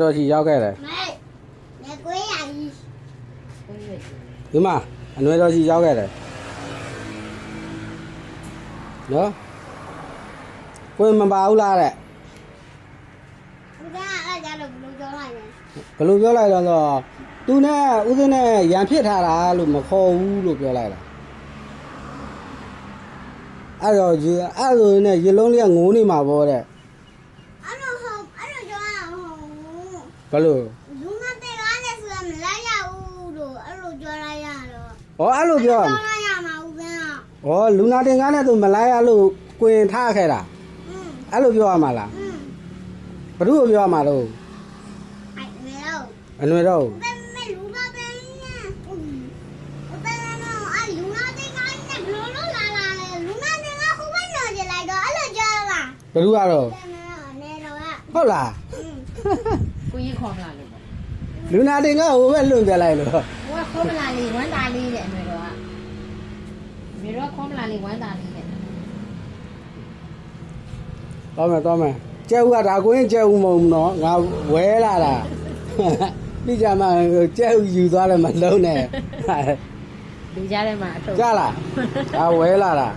တော့ရှိရောက်ခဲ့တယ် 没鬼呀！ဒီမှာအနွယ်တော်ရှိရောက်ခဲ့တယ်နော်ကိုယ်မပါဘူးလားတဲ့ 我看俺家都不能叫他人。 ဘယ်လိုပြောလိုက်တော့သူနဲ့ဦးစင်းနဲ့ရန်ဖြစ်ထားတာလို့မခေါ်ဘူးလို့ပြောလိုက်တာအဲ့တော့အဲ့လိုနဲ့ရေလုံးလေးကငိုးနေမှာပေါ့တဲ့ 俺说好，俺说叫俺好。 ဘယ်လို 如果对俺来说没来呀，我都俺说叫来呀了。 ဩအဲ့လိုပြော 叫来呀嘛，我跟啊。 ဩလူနာတင်ကားနဲ့သူမလိုက်ရလို့ကိုရင်ထားခဲ့တာ 嗯 အဲ့လိုပြောရမှာလား 嗯， ဘ누구ပြောရမှာလို့ 哎没有， အနွယ်တော် 我没路那边呢。我在那弄，俺路那边俺那路路拉拉的，路那边俺后边弄起来的，俺就叫了。 ဘ누구ကတော့ 在那那种啊。 ဟုတ်လား 嗯。 ကိုကြီးခေါ်မလာလို့ပေါ့ လူနာတင်ကဟိုဘက်လွန်ပြလိုက်လို့ ဟိုကခေါ်မလာလေဝမ်းသာလေးတဲ့အမေတော်ကမေတော်ကခေါ်မလာလေဝမ်းသာလေးတဲ့ တော့မယ်ကျဲဦးကဒါကိုရင်ကျဲဦးမဟုတ်ဘူးနော်ငါဝဲလာတာပြီးကြမှာကျဲဦးယူသွားတယ်မလုံးနဲ့ လူကြားထဲမှာအထုပ် ကြလားဒါဝဲလာတာ